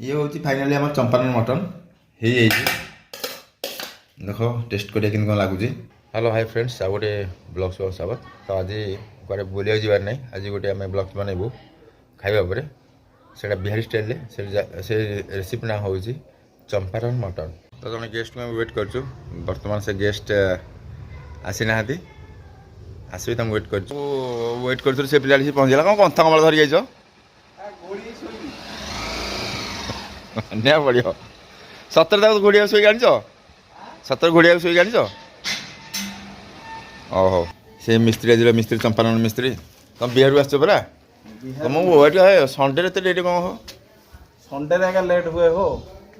ये हूँ फाइनाली आम चंपारण मटन हो देख टेस्ट करिया कि कौन लगुच। हेलो हाय फ्रेंड्स आ गोटे ब्लग्स स्वागत। तो आज कुआडे बुलिया जबार ना आज गोटे आम ब्लग्स बनइबू खाइबा पर से बिहारी स्टाइल से रेसिपी ना हूँ चंपारण मटन। तो जब गेस्ट को वेट कर बर्तमान से गेस्ट आसी ना आसबे तुम वेट कर से पिला पहुँचला कौन कंथा कमल धरी जाइछ नहीं पड़ो सतर तक घोड़िया शोक आनी सतर घोड़िया शोक आनी ओहो से मिस्त्री आज मिस्त्री चंपारण मिस्त्री तुम बिहार आस परा तुमको संडे एत लेट कौन हो संडे आगे लेट हुए हो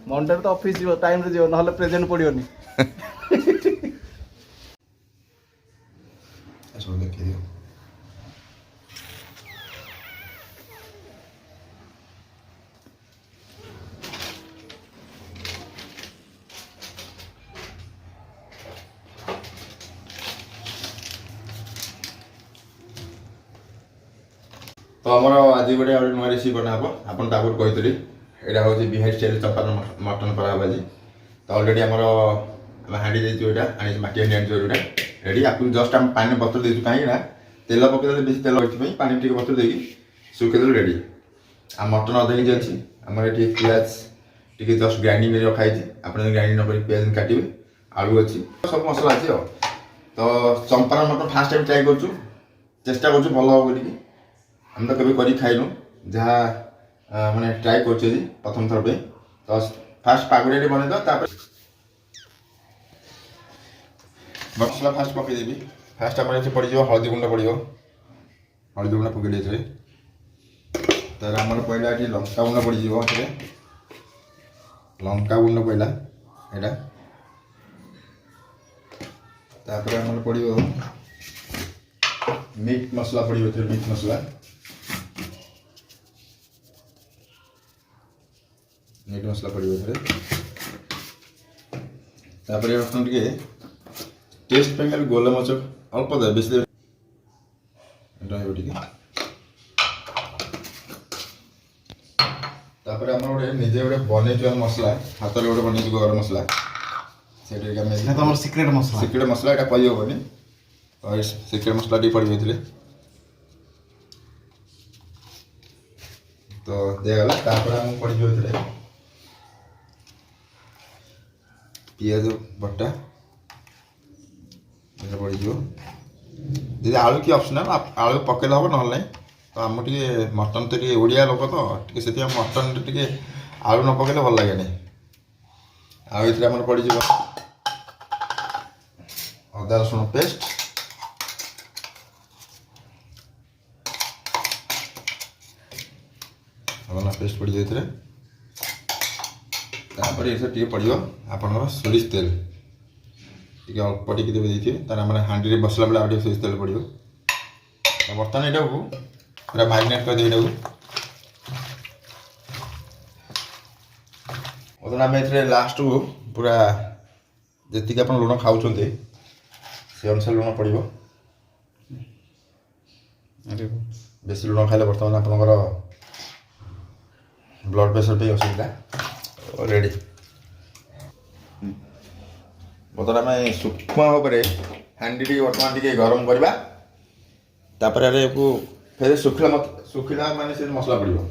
मंडे तो ऑफिस जीव टाइम रे जीव ना प्रेजेंट पड़ोनी तो आमर आज गोटे नुआ रेसिपी बनाब आपन आगुरी कही यहाँ हूँ बिहारी स्टाइल चंपारण मटन कराब आज। तो अलरेडी आम हाँडी देटा माटी हाँडी आनी रेडी आपको जस्ट आम पानी बतर देचु कहीं तेल पकईदे बेस तेल रही पानी टे बतर देकी सुखेदेलु रेडी। आ मटन अधा के अच्छी आम ये पियाज टी जस्ट ग्राइंडिंग रखाई आप ग्राइंडिंग नक पियाज काटे आलू अच्छी सब मसला अच्छी। तो Champaran mutton fast time try कर चेष्टा कर भल हम बोलिकी हम तो कभी करी खाइनु जहाँ माने ट्राए कर प्रथम थर पे। तो फास्ट पागुड़े बनईद मसला फास्ट पकईदेवी फास्ट आम पड़ हलदी गुंड पड़ो हलदी गुंड पकई तर आम पहला ये लंका गुंड पड़ लंका गुंड पहला यहाँ तापर आम पड़ो मीट मसला पड़ो मीट मसला मीट मसला पड़ो तापर रखना टे टेस्ट पे खाली गोलमरीच अल्प दे बेस टे तापर आम गोटे निजे गोटे बनई मसला हाथ में गोटे बनई गरम मसला से सिक्रेट मसला यहाँ कही हेनी सिक्रेट मसला टी पड़ जाते तो दिगला तापर आम पड़ जाते पियाज बटा पड़ जी आलू कि ऑप्शनल आलू पकड़े हम ना तो आम टे मटन तो ये ओडिया लोक तो से मटन टे आलू न पकड़े भल लगे आम पड़ अदा रसुण पेस्ट अदा पेस्ट पड़ जाए तापर ये पड़ो आपंकर सोरिष तेल टी अल्प टी देते तार मैंने हाँडी बसला बेले आगे सोरिष तेल पड़ो। बर्तमान यहाँ को पूरा मैरिनेट कर देव आम ए लास्ट को पूरा जी आप लुण खाऊँ से अनुसार लुण पड़ो बेस लुण खाइले बर्तमान आपंकर ब्लड प्रेशर पे असुविधा रेडी। बर्तमान आम सूक्ष्म भाव में हाँडी टी बर्तमान टे गरम करवा तापर को फिर सुखिला माने से मसला पड़ो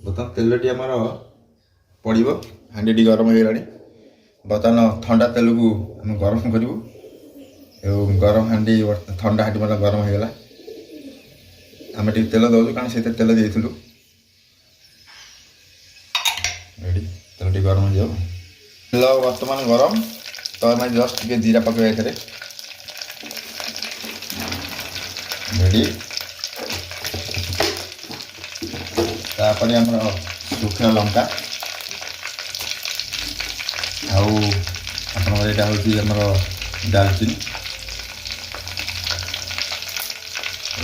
बर्तमान तेल टी आमर पड़ो हाँडी टी गरम हो बर्तमान ठंडा तेल को आम गरम करूँ गरम हाँडी ठंडा हाँडी मतलब गरम होगा आम टे तेल दौर कारण से तेल देलु रेडी तेल टी गरम हो तेल बर्तमान गरम तो आम जस्ट टे जीरा पकड़ रेडी तापर आम सुखिला लंका यहाँ हूँ आमर दालचीनी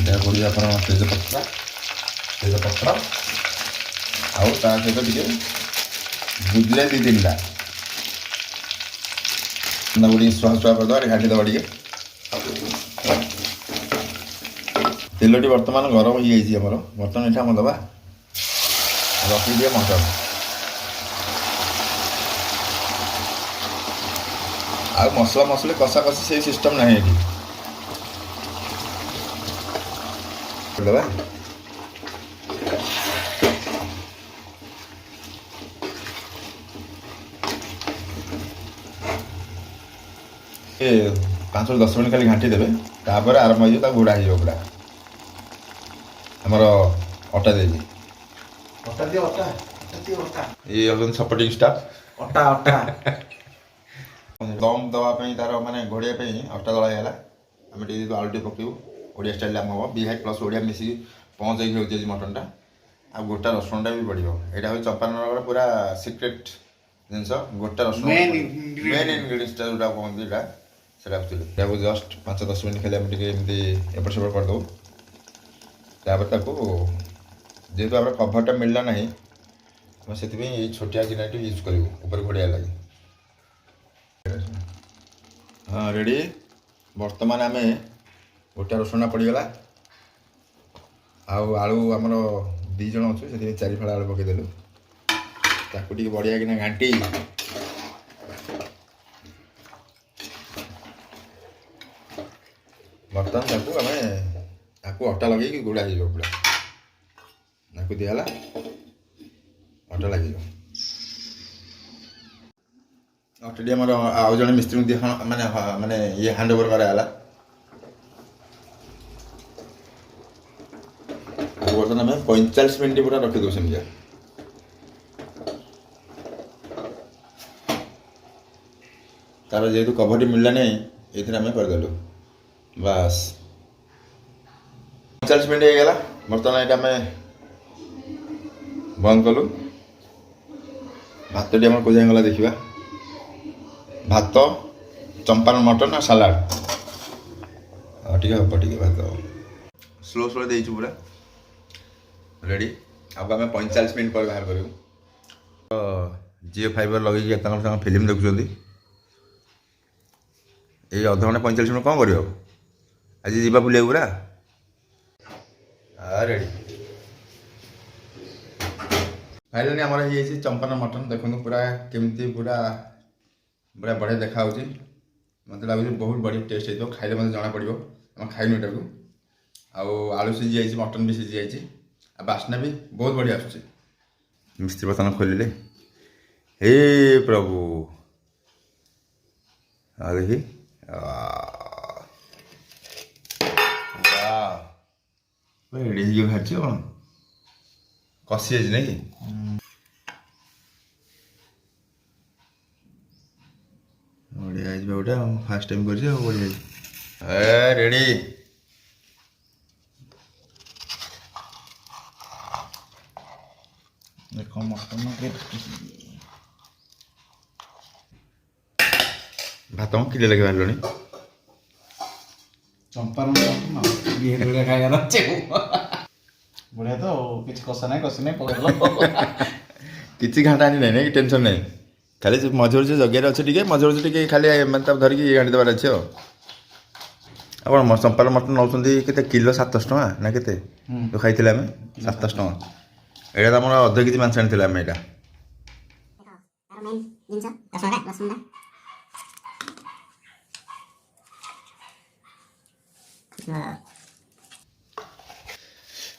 यहाँ पड़ो आप तेजपत्र आउ ता सहित टे गुजरा दी तीन टा सुहा सुहा करदे घाटी दबा टे ତେଲଟି ବର୍ତ୍ତମାନ ଗରମ ହେଇଯାଇଛି ଆମର। ବର୍ତ୍ତମାନ ଏଠି ଆମେ ଦେବା ରଖିଦିଏ ମଟନ। ଆଉ ମସଲା ମସଲି କଷା କଷି ସେଇ ସିଷ୍ଟମ ନାହିଁ ଏଠି। ଦେବା ଏ 5 ରୁ 10 ମିନିଟ୍ ଖାଲି ଘାଣ୍ଟି ଦେବେ। ତାପରେ ଆରମ୍ଭ ହେଇଯିବ, ତାକୁ ଘୋଡ଼ା ହେଇଯିବ ପୁରା ଆମର ଅଟା ଦେଇକି। ଅଟା ଦିଅ ଅଟା ଦିଅ ଅଟା। ଇଏ ହେଉଛନ୍ତି ସପୋର୍ଟିଂ ଷ୍ଟାଫ୍। ଅଟା ଅଟା ଦମ୍ ଦେବା ପାଇଁ ତାର ମାନେ ଘୋଡ଼ିବା ପାଇଁ ଅଟା ଦଳା ହେଇଗଲା। ଆମେ ଟିକେ ଆଳୁ ଟିକେ ପକେଇବୁ, ଓଡ଼ିଆ ଷ୍ଟାଇଲ୍ରେ ଆମ ହେବ। ବିହାଇଟ୍ ପ୍ଲସ୍ ଓଡ଼ିଆ ମିଶିକି ପହଞ୍ଚ ହେଇକି ହେଉଛି ଆଜି ମଟନ୍ଟା। ଆଉ ଗୋଟା ରସୁଣଟା ବି ପଡ଼ିବ। ଏଇଟା ହେଉଛି ଚମ୍ପାରନଗର ପୁରା ସିକ୍ରେଟ୍ ଜିନିଷ। ଗୋଟା ରସୁଣ ମେନ୍ ଇନଗ୍ରିଡ଼ିଏଣ୍ଟଟା ଯେଉଁଟା କୁହନ୍ତି ଏଇଟା, ସେଇଟା ଆକ୍ଚୁଆଲି ଏହାକୁ ଜଷ୍ଟ 5-10 ମିନିଟ୍ ଖାଲି ଆମେ ଟିକେ ଏମିତି ଏପଟ ସେପଟ କରିଦେବୁ। ତାପରେ ତାକୁ ଯେହେତୁ ଆମର କଭରଟା ମିଳିଲା ନାହିଁ, ଆମେ ସେଥିପାଇଁ ଏଇ ଛୋଟିଆ ଗିନାଟି ୟୁଜ୍ କରିବୁ ଉପରେ ଘୋଡ଼ିଆ ଲାଗି। ହଁ ରେଡ଼ି। ବର୍ତ୍ତମାନ ଆମେ ଗୋଟା ରସୁଣଟା ପଡ଼ିଗଲା। ଆଉ ଆଳୁ ଆମର 2 ଜଣ ଅଛୁ, ସେଥିପାଇଁ 4 ଫାଳ ଆଳୁ ପକାଇଦେଲୁ। ତାକୁ ଟିକେ ବଢ଼ିଆ କିନା ଘାଣ୍ଟି ବର୍ତ୍ତମାନ ତାକୁ ଅଟା ଲଗେଇକି ଗୁଡ଼ା ହେଇଯିବ ପୁରା। ତାକୁ ଦିଆହେଲା, ଅଟା ଲାଗିଯିବ। ଅଟାଟି ଆମର ଆଉ ଜଣେ ମିସ୍ତ୍ରୀଙ୍କୁ ଦିଆ ମାନେ ଇଏ ହ୍ୟାଣ୍ଡ ଓଭର କରାଗଲା। ବର୍ତ୍ତମାନ ଆମେ 45 ମିନିଟ୍ ପୁରା ରଖିଦେବୁ ସେମିତିଆ। ତାର ଯେହେତୁ କଭରଟି ମିଳିଲା ନାହିଁ, ଏଇଥିରେ ଆମେ କରିଦେଲୁ ବାସ୍। 45 ମିନିଟ୍ ହେଇଗଲା। ବର୍ତ୍ତମାନ ଏଇଟା ଆମେ ବନ୍ଦ କଲୁ। ଭାତଟି ଆମର କୋଉ ଯାଏଁ ଗଲା ଦେଖିବା। ଭାତ, ଚମ୍ପାରନ ମଟନ୍ ଆଉ ସାଲାଡ଼। ଟିକେ ହବ ଟିକେ ଭାତ ସ୍ଲୋ ଦେଇଛୁ ପୁରା। ରେଡ଼ି। ଆଉ ଆମେ 45 ମିନିଟ୍ ପରେ ବାହାର କରିବୁ। ଜିଓ ଫାଇବର ଲଗେଇକି ତାଙ୍କର ଫିଲ୍ମ ଦେଖୁଛନ୍ତି। ଏଇ ଅଧଘଣ୍ଟା 45 ମିନିଟ୍ କ'ଣ କରିବ? ଆଜି ଯିବା ବୁଲିବାକୁ ପୁରା। ରେଡ଼ି। ଫାଇନାଲି ଆମର ହେଇଯାଇଛି ଚମ୍ପାରନ ମଟନ୍। ଦେଖନ୍ତୁ ପୁରା କେମିତି ପୁରା ବଢ଼ିଆ ଦେଖାହେଉଛି। ମୋତେ ଲାଗୁଛି ବହୁତ ବଢ଼ିଆ ଟେଷ୍ଟ ହେଇଥିବ। ଖାଇଲେ ମୋତେ ଜଣାପଡ଼ିବ। ଆମେ ଖାଇନୁ ଏଟାକୁ। ଆଉ ଆଳୁ ସିଝି ଯାଇଛି, ମଟନ୍ ବି ସିଝି ଯାଇଛି, ଆଉ ବାସ୍ନା ବି ବହୁତ ବଢ଼ିଆ ଆସୁଛି। ମିସ୍ତ୍ରୀ ବର୍ତ୍ତମାନ ଖୋଲିଲେ। ହେ ପ୍ରଭୁ, ଆଉ ଦେଖି ରେଡ଼ି ହେଇକି ବାହାରିଛି। କ'ଣ କଷି ଯାଇଛି ନାଇଁ କି? ବଢ଼ିଆ ହେଇଯିବ ଗୋଟେ। ଆଉ ଫାର୍ଷ୍ଟ ଟାଇମ୍ କରିଛି, ଆଉ ବଢ଼ିଆ ହେଇଛି। ରେଡ଼ି। ଦେଖ ମଟନ ଭାତ କିଲେ ଲାଗି ବାହାରିଲଣି। ଚମ୍ପାରନ ମଟନ ଖାଇବାର ଅଛି। ବଢ଼ିଆ ତ, କିଛି କଷା ନାହିଁ କଷି ନାହିଁ ପକେଇଦେଲ। କିଛି ଘାଣ୍ଟା ହାଣ୍ଡି ନାହିଁ, ନାଇଁ ଟେନସନ୍ ନାହିଁ। ଖାଲି ମଝିରେ ଜଗିଆରେ ଅଛି ଟିକେ, ମଝିରେ ଟିକେ ଖାଲି ମାନେ ତାକୁ ଧରିକି ଘାଣ୍ଟି ଦେବାର ଅଛି। ଆଉ ଆପଣ ଚମ୍ପାରନ ମଟନ୍ ନେଉଛନ୍ତି କେତେ କିଲୋ? 700 ଟଙ୍କା ନା କେତେ ଯେଉଁ ଖାଇଥିଲେ ଆମେ? 700 ଟଙ୍କା। ଏଇଟା ତ ଆମର ଅଧ କେଜି ମାଂସ ଆଣିଥିଲେ ଆମେ। ଏଇଟା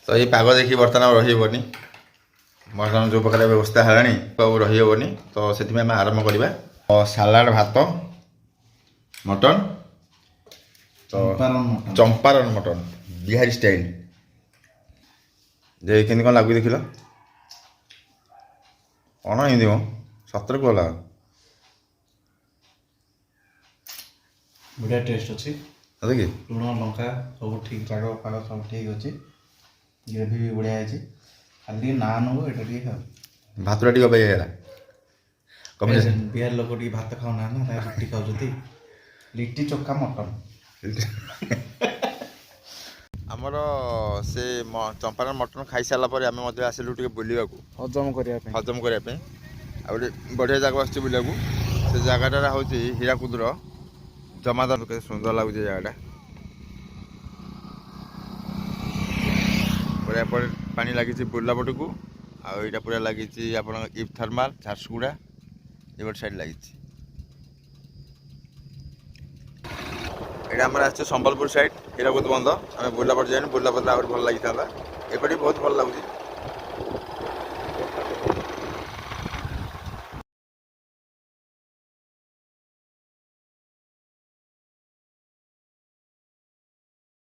ତ ଏଇ ପାଗ ଦେଖି ବର୍ତ୍ତମାନ ଆଉ ରହିହେବନି। ବର୍ତ୍ତମାନ ଯେଉଁ ପ୍ରକାର ବ୍ୟବସ୍ଥା ହେଲାଣି ଆଉ ରହିହେବନି। ତ ସେଥିପାଇଁ ଆମେ ଆରମ୍ଭ କରିବା। ସାଲାଡ଼, ଭାତ, mutton, Champaran mutton Bihari style. ଯେ କେମିତି କ'ଣ ଲାଗୁଛି ଦେଖିଲ? କ'ଣ ଏମିତି କ'ଣ ସତରେ କଲା? ବଢ଼ିଆ ଟେଷ୍ଟ ଅଛି। କି ଲୁଣ ଲଙ୍କା ସବୁ ଠିକ୍, ପାଗ ସବୁ ଠିକ୍ ଅଛି। ଗ୍ରେଭି ବି ବଢ଼ିଆ ହେଇଛି। ଖାଲି ନାନ୍ ହବ, ଏଇଟା ଟିକେ ଖାଅ। ଭାତଟା ଟିକେ ଅବାଗିଆ ହେଇଗଲା। ବିହାର ଲୋକ ଟିକେ ଭାତ ଖାଉନାହାନ୍ତି ନା, ତାକୁ ରୁଟି ଖାଉଛନ୍ତି। ଲିଟି ଚୋଖା ମଟନ୍। ଆମର ସେ ଚମ୍ପାରନ ମଟନ୍ ଖାଇସାରିଲା ପରେ ଆମେ ମଧ୍ୟ ଆସିଲୁ ଟିକେ ବୁଲିବାକୁ, ହଜମ କରିବା ପାଇଁ। ଆଉ ଗୋଟେ ବଢ଼ିଆ ଜାଗା ଆସିଛି ବୁଲିବାକୁ। ସେ ଜାଗାଟା ହେଉଛି ହୀରାକୁଦର ଜମାଦାର। କେତେ ସୁନ୍ଦର ଲାଗୁଛି ଜାଗାଟା। ଏପଟେ ପାଣି ଲାଗିଛି ବୁର୍ଲାପଟକୁ ଆଉ ଏଇଟା ପୁରା ଲାଗିଛି ଆପଣଙ୍କ ଇଫ୍ ଥର୍ମାଲ ଝାରସୁଗୁଡ଼ା ଏପଟ ସାଇଡ୍ ଲାଗିଛି। ଏଇଟା ଆମର ଆସିছে ସମ୍ବଲପୁର ସାଇଡ୍ ଏଇଟା ବହୁତ ବନ୍ଦ ଆମେ ବୁର୍ଲାପଟ ଯାଇନୁ ବୁର୍ଲାପଟରେ ଆହୁରି ଭଲ ଲାଗିଥାନ୍ତା ଏପଟେ ବି ବହୁତ ଭଲ ଲାଗୁଛି।